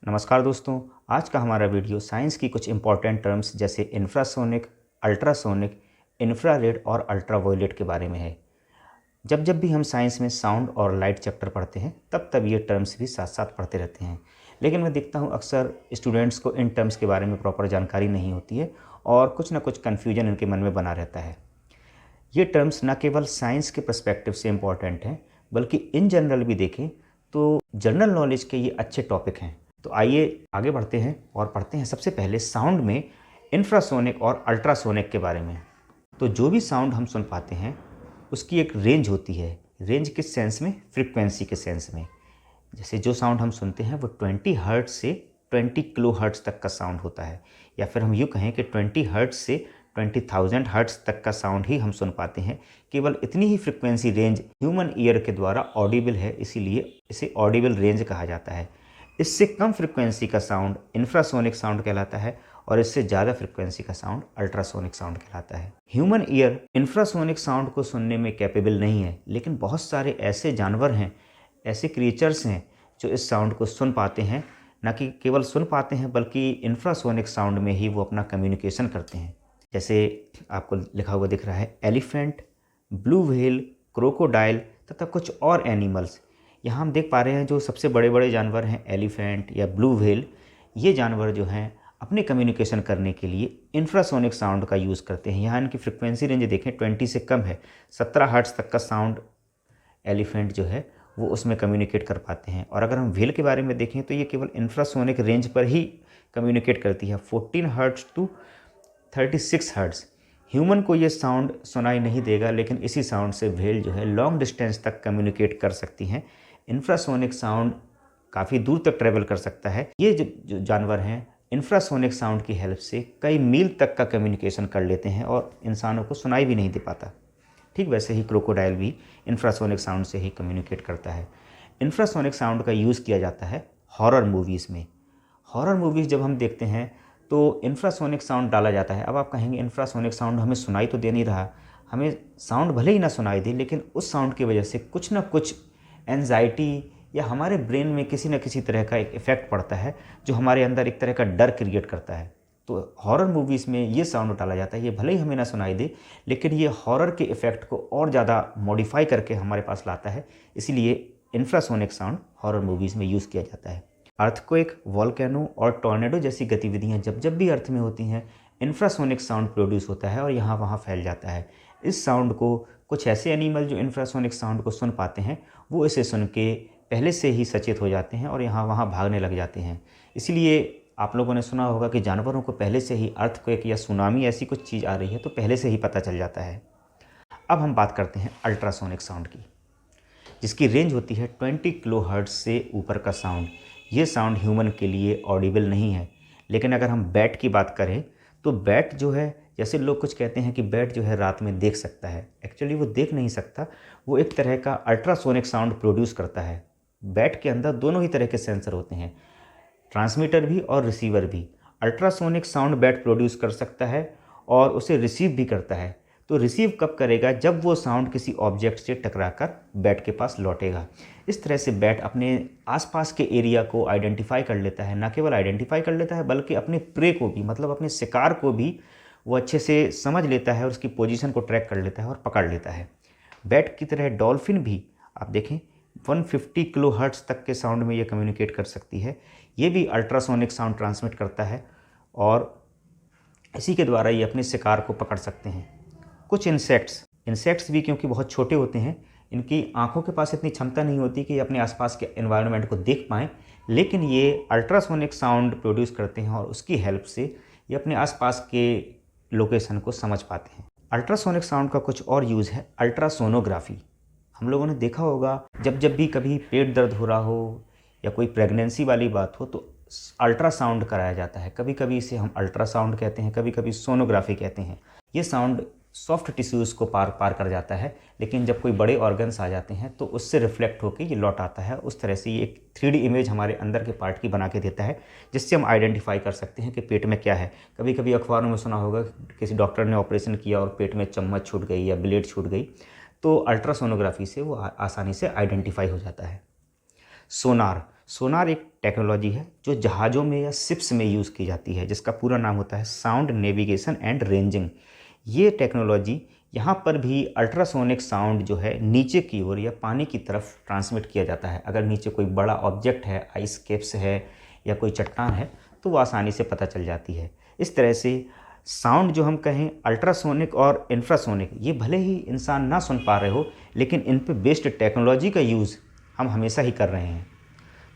नमस्कार दोस्तों। आज का हमारा वीडियो साइंस की कुछ इंपॉर्टेंट टर्म्स जैसे इंफ्रासोनिक, अल्ट्रासोनिक, इंफ्रारेड और अल्ट्रावायलेट के बारे में है। जब जब भी हम साइंस में साउंड और लाइट चैप्टर पढ़ते हैं तब ये टर्म्स भी साथ साथ पढ़ते रहते हैं, लेकिन मैं देखता हूँ अक्सर स्टूडेंट्स को इन टर्म्स के बारे में प्रॉपर जानकारी नहीं होती है और कुछ ना कुछ कन्फ्यूजन इनके मन में बना रहता है। ये टर्म्स न केवल साइंस के पर्सपेक्टिव से इम्पॉर्टेंट हैं बल्कि इन जनरल भी देखें तो जनरल नॉलेज के ये अच्छे टॉपिक हैं। तो आइए आगे बढ़ते हैं और पढ़ते हैं सबसे पहले साउंड में इंफ्रासोनिक और अल्ट्रासोनिक के बारे में। तो जो भी साउंड हम सुन पाते हैं उसकी एक रेंज होती है। रेंज किस सेंस में? फ्रीक्वेंसी के सेंस में। जैसे जो साउंड हम सुनते हैं वो 20 हर्ट्ज से 20 किलो हर्ट्ज तक का साउंड होता है, या फिर हम यूँ कहें कि 20 हर्ट्ज से 20,000 हर्ट्ज तक का साउंड ही हम सुन पाते हैं। केवल इतनी ही फ्रीक्वेंसी रेंज ह्यूमन ईयर के द्वारा ऑडिबल है, इसीलिए इसे ऑडिबल रेंज कहा जाता है। इससे कम फ्रीक्वेंसी का साउंड इंफ्रासोनिक साउंड कहलाता है और इससे ज़्यादा फ्रीक्वेंसी का साउंड अल्ट्रासोनिक साउंड कहलाता है। ह्यूमन ईयर इंफ्रासोनिक साउंड को सुनने में कैपेबल नहीं है, लेकिन बहुत सारे ऐसे जानवर हैं, ऐसे क्रिएचर्स हैं जो इस साउंड को सुन पाते हैं। न कि केवल सुन पाते हैं बल्कि इंफ्रासोनिक साउंड में ही वो अपना कम्युनिकेशन करते हैं। जैसे आपको लिखा हुआ दिख रहा है एलिफेंट, ब्लू व्हेल, क्रोकोडाइल तथा कुछ और एनिमल्स। यहाँ हम देख पा रहे हैं जो सबसे बड़े बड़े जानवर हैं एलिफेंट या ब्लू व्हेल, ये जानवर जो हैं अपने कम्युनिकेशन करने के लिए इंफ्रासोनिक साउंड का यूज़ करते हैं। यहाँ इनकी फ्रिक्वेंसी रेंज देखें 20 से कम है, 17 हर्ट्ज तक का साउंड एलिफेंट जो है वो उसमें कम्युनिकेट कर पाते हैं। और अगर हम व्हेल के बारे में देखें तो ये केवल इंफ्रासोनिक रेंज पर ही कम्युनिकेट करती है, 14 हर्ट्ज टू 36 हर्ट्ज। ह्यूमन को ये साउंड सुनाई नहीं देगा, लेकिन इसी साउंड से व्हेल जो है लॉन्ग डिस्टेंस तक कम्युनिकेट कर सकती हैं। इंफ्रासोनिक साउंड काफ़ी दूर तक ट्रैवल कर सकता है। ये जो जानवर हैं इंफ्रासोनिक साउंड की हेल्प से कई मील तक का कम्युनिकेशन कर लेते हैं और इंसानों को सुनाई भी नहीं दे पाता। ठीक वैसे ही क्रोकोडाइल भी इंफ्रासोनिक साउंड से ही कम्युनिकेट करता है। इंफ्रासोनिक साउंड का यूज़ किया जाता है हॉरर मूवीज़ में। हॉरर मूवीज़ जब हम देखते हैं तो इंफ्रासोनिक साउंड डाला जाता है। अब आप कहेंगे इंफ्रासोनिक साउंड हमें सुनाई तो दे नहीं रहा, हमें साउंड भले ही ना सुनाई दे, लेकिन उस साउंड की वजह से कुछ ना कुछ एंजाइटी या हमारे ब्रेन में किसी न किसी तरह का एक इफ़ेक्ट पड़ता है जो हमारे अंदर एक तरह का डर क्रिएट करता है। तो हॉरर मूवीज़ में ये साउंड डाला जाता है। ये भले ही हमें ना सुनाई दे, लेकिन ये हॉरर के इफ़ेक्ट को और ज़्यादा मॉडिफाई करके हमारे पास लाता है। इसीलिए इंफ्रासोनिक साउंड हॉरर मूवीज़ में यूज़ किया जाता है। अर्थक्वेक, वॉल्केनो और टॉर्नेडो जैसी गतिविधियाँ जब जब भी अर्थ में होती हैं, इंफ्रासोनिक साउंड प्रोड्यूस होता है और यहाँ वहाँ फैल जाता है। इस साउंड को कुछ ऐसे एनिमल जो इंफ्रासोनिक साउंड को सुन पाते हैं वो इसे सुन के पहले से ही सचेत हो जाते हैं और यहाँ वहाँ भागने लग जाते हैं। इसलिए आप लोगों ने सुना होगा कि जानवरों को पहले से ही अर्थक्वेक या सुनामी ऐसी कुछ चीज़ आ रही है तो पहले से ही पता चल जाता है। अब हम बात करते हैं अल्ट्रासोनिक साउंड की, जिसकी रेंज होती है 20 किलो हर्ट्ज से ऊपर का साउंड। ये साउंड ह्यूमन के लिए ऑडिबल नहीं है। लेकिन अगर हम बैट की बात करें तो बैट जो है, जैसे लोग कुछ कहते हैं कि बैट जो है रात में देख सकता है, एक्चुअली वो देख नहीं सकता, वो एक तरह का अल्ट्रासोनिक साउंड प्रोड्यूस करता है। बैट के अंदर दोनों ही तरह के सेंसर होते हैं, ट्रांसमीटर भी और रिसीवर भी। अल्ट्रासोनिक साउंड बैट प्रोड्यूस कर सकता है और उसे रिसीव भी करता है। तो रिसीव कब करेगा? जब वो साउंड किसी ऑब्जेक्ट से टकराकर बैट के पास लौटेगा। इस तरह से बैट अपने आसपास के एरिया को आइडेंटिफाई कर लेता है। ना केवल आइडेंटिफाई कर लेता है बल्कि अपने प्रे को भी, मतलब अपने शिकार को भी वो अच्छे से समझ लेता है और उसकी पोजीशन को ट्रैक कर लेता है और पकड़ लेता है। बैट की तरह डॉल्फिन भी आप देखें 150 किलो हर्ट्ज तक के साउंड में ये कम्युनिकेट कर सकती है। ये भी अल्ट्रासोनिक साउंड ट्रांसमिट करता है और इसी के द्वारा ये अपने शिकार को पकड़ सकते हैं। कुछ इंसेक्ट्स भी क्योंकि बहुत छोटे होते हैं, इनकी आंखों के पास इतनी क्षमता नहीं होती कि ये अपने आसपास के एनवायरनमेंट को देख पाएँ, लेकिन ये अल्ट्रासोनिक साउंड प्रोड्यूस करते हैं और उसकी हेल्प से ये अपने आसपास के लोकेशन को समझ पाते हैं। अल्ट्रासोनिक साउंड का कुछ और यूज़ है अल्ट्रासोनोग्राफी। हम लोगों ने देखा होगा जब जब भी कभी पेट दर्द हो रहा हो या कोई प्रेगनेंसी वाली बात हो तो अल्ट्रासाउंड कराया जाता है। कभी कभी इसे हम अल्ट्रासाउंड कहते हैं, कभी कभी सोनोग्राफी कहते हैं। ये साउंड सॉफ्ट टिश्यूज़ को पार कर जाता है, लेकिन जब कोई बड़े ऑर्गन्स आ जाते हैं तो उससे रिफ्लेक्ट होकर ये लौट आता है। उस तरह से ये एक 3D इमेज हमारे अंदर के पार्ट की बना के देता है, जिससे हम आइडेंटिफाई कर सकते हैं कि पेट में क्या है। कभी कभी अखबारों में सुना होगा किसी डॉक्टर ने ऑपरेशन किया और पेट में चम्मच छूट गई या ब्लेड छूट गई, तो अल्ट्रासोनोग्राफी से वो आसानी से आइडेंटिफाई हो जाता है। सोनार सोनार एक टेक्नोलॉजी है जो जहाज़ों में या शिप्स में यूज़ की जाती है, जिसका पूरा नाम होता है साउंड नेविगेशन एंड रेंजिंग। ये टेक्नोलॉजी यहाँ पर भी अल्ट्रासोनिक साउंड जो है नीचे की ओर या पानी की तरफ ट्रांसमिट किया जाता है। अगर नीचे कोई बड़ा ऑब्जेक्ट है, आइस कैप्स है या कोई चट्टान है, तो वो आसानी से पता चल जाती है। इस तरह से साउंड जो हम कहें अल्ट्रासोनिक और इंफ्रासोनिक, ये भले ही इंसान ना सुन पा रहे हो, लेकिन इन पे बेस्ड टेक्नोलॉजी का यूज़ हम हमेशा ही कर रहे हैं।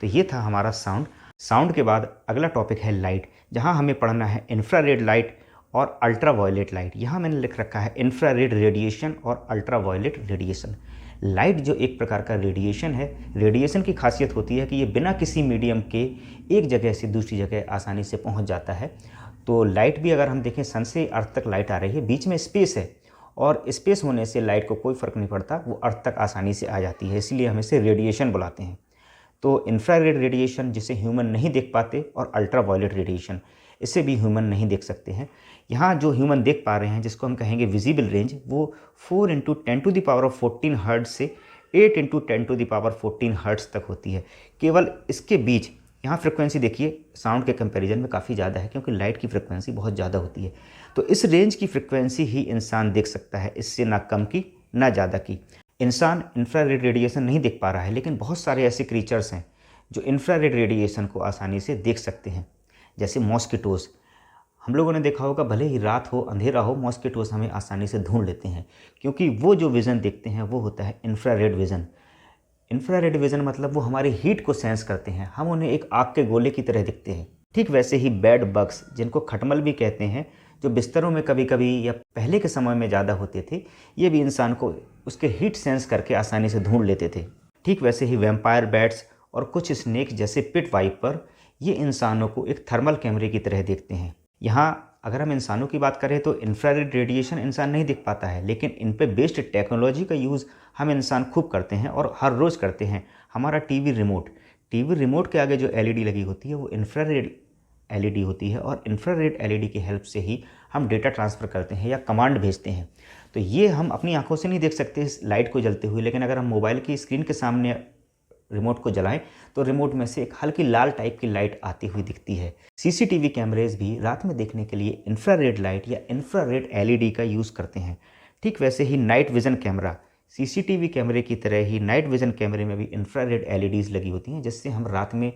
तो ये था हमारा साउंड के बाद अगला टॉपिक है लाइट, जहाँ हमें पढ़ना है इंफ्रारेड लाइट और अल्ट्रावायलेट लाइट। यहाँ मैंने लिख रखा है इंफ्रारेड रेडिएशन और अल्ट्रावायलेट रेडिएशन। लाइट जो एक प्रकार का रेडिएशन है, रेडिएशन की खासियत होती है कि ये बिना किसी मीडियम के एक जगह से दूसरी जगह आसानी से पहुँच जाता है। तो लाइट भी अगर हम देखें, सन से अर्थ तक लाइट आ रही है, बीच में स्पेस है और स्पेस होने से लाइट को कोई फ़र्क नहीं पड़ता, वो अर्थ तक आसानी से आ जाती है, इसलिए हम इसे रेडिएशन बुलाते हैं। तो इंफ्रारेड रेडिएशन जिसे ह्यूमन नहीं देख पाते, और अल्ट्रावायलेट रेडिएशन, इसे भी ह्यूमन नहीं देख सकते हैं। यहाँ जो ह्यूमन देख पा रहे हैं, जिसको हम कहेंगे विजिबल रेंज, वो 4 × 10⁻14 हर्ट्ज से 8 × 10⁻14 हर्ट्ज तक होती है। केवल इसके बीच यहाँ फ्रिक्वेंसी देखिए साउंड के कंपैरिजन में काफ़ी ज़्यादा है, क्योंकि लाइट की फ्रिक्वेंसी बहुत ज़्यादा होती है। तो इस रेंज की फ्रिक्वेंसी ही इंसान देख सकता है, इससे ना कम की ना ज़्यादा की। इंसान इंफ्रारेड रेडिएशन नहीं देख पा रहा है, लेकिन बहुत सारे ऐसे क्रीचर्स हैं जो इंफ्रारेड रेडिएशन को आसानी से देख सकते हैं, जैसे मॉस्किटोज़। हम लोगों ने देखा होगा, भले ही रात हो, अंधेरा हो, मॉस्किटोज़ हमें आसानी से ढूंढ लेते हैं, क्योंकि वो जो विज़न देखते हैं वो होता है इंफ्रारेड विज़न। इंफ्रारेड विज़न मतलब वो हमारी हीट को सेंस करते हैं, हम उन्हें एक आग के गोले की तरह दिखते हैं। ठीक वैसे ही बेड बग्स, जिनको खटमल भी कहते हैं, जो बिस्तरों में कभी कभी या पहले के समय में ज़्यादा होते थे, ये भी इंसान को उसके हीट सेंस करके आसानी से ढूंढ लेते थे। ठीक वैसे ही वैम्पायर बैट्स और कुछ स्नेक जैसे पिट वाइपर, ये इंसानों को एक थर्मल कैमरे की तरह देखते हैं। यहाँ अगर हम इंसानों की बात करें तो इंफ्रारेड रेडिएशन इंसान नहीं दिख पाता है, लेकिन इन पे बेस्ड टेक्नोलॉजी का यूज़ हम इंसान खूब करते हैं और हर रोज़ करते हैं। हमारा टीवी रिमोट के आगे जो एलईडी लगी होती है वो इंफ्रारेड एलईडी होती है, और इंफ्रारेड एलईडी की हेल्प से ही हम डेटा ट्रांसफ़र करते हैं या कमांड भेजते हैं। तो ये हम अपनी आंखों से नहीं देख सकते इस लाइट को जलते हुए, लेकिन अगर हम मोबाइल की स्क्रीन के सामने रिमोट को जलाएं तो रिमोट में से एक हल्की लाल टाइप की लाइट आती हुई दिखती है। सीसीटीवी कैमरेज भी रात में देखने के लिए इंफ्रारेड लाइट या इंफ्रारेड एलईडी का यूज़ करते हैं। ठीक वैसे ही नाइट विज़न कैमरा, सीसीटीवी कैमरे की तरह ही नाइट विज़न कैमरे में भी इंफ्रारेड एलईडीज़ लगी होती हैं, जिससे हम रात में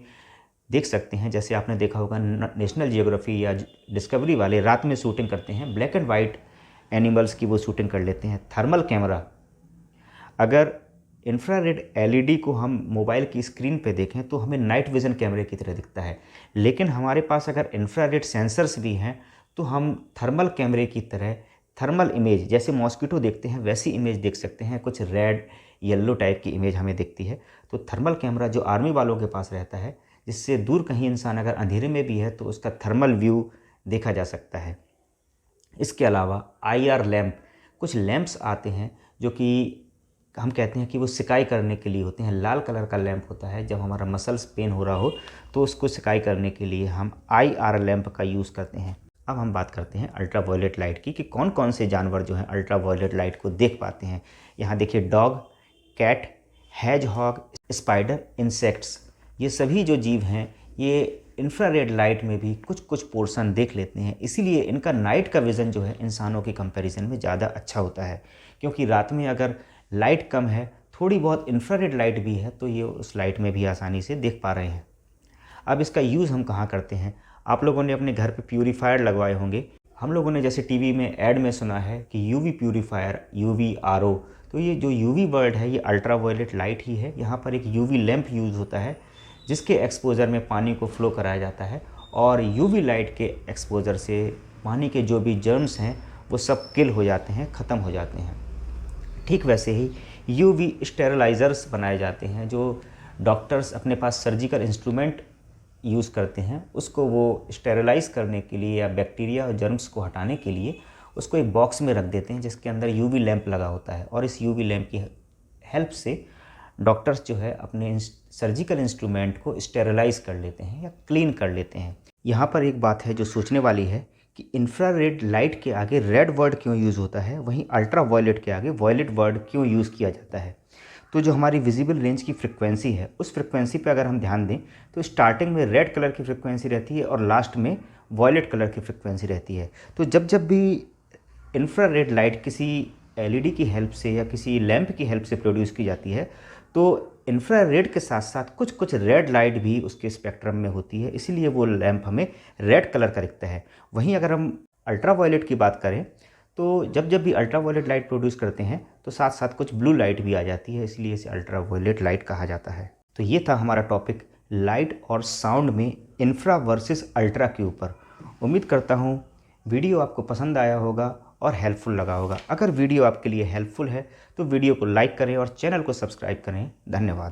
देख सकते हैं। जैसे आपने देखा होगा, नेशनल जियोग्राफी या डिस्कवरी वाले रात में शूटिंग करते हैं, ब्लैक एंड वाइट एनिमल्स की वो शूटिंग कर लेते हैं। थर्मल कैमरा, अगर इंफ्रारेड एलईडी को हम मोबाइल की स्क्रीन पे देखें तो हमें नाइट विज़न कैमरे की तरह दिखता है, लेकिन हमारे पास अगर इंफ्रारेड सेंसर्स भी हैं तो हम थर्मल कैमरे की तरह थर्मल इमेज, जैसे मॉस्किटो देखते हैं वैसी इमेज देख सकते हैं। कुछ रेड येलो टाइप की इमेज हमें दिखती है। तो थर्मल कैमरा जो आर्मी वालों के पास रहता है, जिससे दूर कहीं इंसान अगर अंधेरे में भी है तो उसका थर्मल व्यू देखा जा सकता है। इसके अलावा आईआर लैंप, कुछ लैंप्स आते हैं जो कि हम कहते हैं कि वो सिकाई करने के लिए होते हैं। लाल कलर का लैंप होता है, जब हमारा मसल्स पेन हो रहा हो तो उसको सिकाई करने के लिए हम आईआर लैंप का यूज़ करते हैं। अब हम बात करते हैं अल्ट्रावायलेट लाइट की, कि कौन कौन से जानवर जो हैं अल्ट्रावायलेट लाइट को देख पाते हैं। यहाँ देखिए, dog, cat, hedgehog, spider, insects, ये सभी जो जीव हैं ये इंफ्रारेड लाइट में भी कुछ कुछ पोर्शन देख लेते हैं। इसीलिए इनका नाइट का विज़न जो है इंसानों के कंपैरिजन में ज़्यादा अच्छा होता है, क्योंकि रात में अगर लाइट कम है, थोड़ी बहुत इंफ्रारेड लाइट भी है, तो ये उस लाइट में भी आसानी से देख पा रहे हैं। अब इसका यूज़ हम कहाँ करते हैं? आप लोगों ने अपने घर पे प्यूरीफायर लगवाए होंगे। हम लोगों ने जैसे टीवी में ऐड में सुना है कि यूवी प्यूरीफायर, यूवी आरओ, तो ये जो यूवी वर्ड है ये अल्ट्रावायलेट लाइट ही है। यहाँ पर एक यूवी लैंप यूज़ होता है, जिसके एक्सपोज़र में पानी को फ्लो कराया जाता है, और यूवी लाइट के एक्सपोज़र से पानी के जो भी जर्म्स हैं वो सब किल हो जाते हैं, ख़त्म हो जाते हैं। ठीक वैसे ही यूवी स्टेरलाइज़र्स बनाए जाते हैं, जो डॉक्टर्स अपने पास सर्जिकल इंस्ट्रूमेंट यूज़ करते हैं, उसको वो स्टेरलाइज़ करने के लिए या बैक्टीरिया और जर्म्स को हटाने के लिए उसको एक बॉक्स में रख देते हैं, जिसके अंदर यूवी लैंप लगा होता है, और इस यूवी लैंप की हेल्प से डॉक्टर्स जो है अपने सर्जिकल इंस्ट्रूमेंट को स्टेरलाइज़ कर लेते हैं या क्लीन कर लेते हैं। यहाँ पर एक बात है जो सोचने वाली है कि इंफ्रारेड लाइट के आगे रेड वर्ड क्यों यूज़ होता है, वहीं अल्ट्रावायलेट के आगे वायलेट वर्ड क्यों यूज़ किया जाता है। तो जो हमारी विजिबल रेंज की फ्रिक्वेंसी है उस फ्रिक्वेंसी पे अगर हम ध्यान दें तो स्टार्टिंग में रेड कलर की फ्रिक्वेंसी रहती है और लास्ट में वॉयलेट कलर की फ्रिक्वेंसी रहती है। तो जब जब भी इंफ्रारेड लाइट किसी एलईडी की हेल्प से या किसी लैंप की हेल्प से प्रोड्यूस की जाती है तो इंफ्रारेड के साथ साथ कुछ कुछ रेड लाइट भी उसके स्पेक्ट्रम में होती है, इसीलिए वो लैंप हमें रेड कलर का दिखता है। वहीं अगर हम अल्ट्रा वायलेट की बात करें तो जब जब भी अल्ट्रा वायलेट लाइट प्रोड्यूस करते हैं तो साथ साथ कुछ ब्लू लाइट भी आ जाती है, इसलिए इसे अल्ट्रा वायलेट लाइट कहा जाता है। तो ये था हमारा टॉपिक लाइट और साउंड में इंफ्रा वर्सेस अल्ट्रा के ऊपर। उम्मीद करता हूँ वीडियो आपको पसंद आया होगा और हेल्पफुल लगा होगा। अगर वीडियो आपके लिए हेल्पफुल है तो वीडियो को लाइक करें और चैनल को सब्सक्राइब करें। धन्यवाद।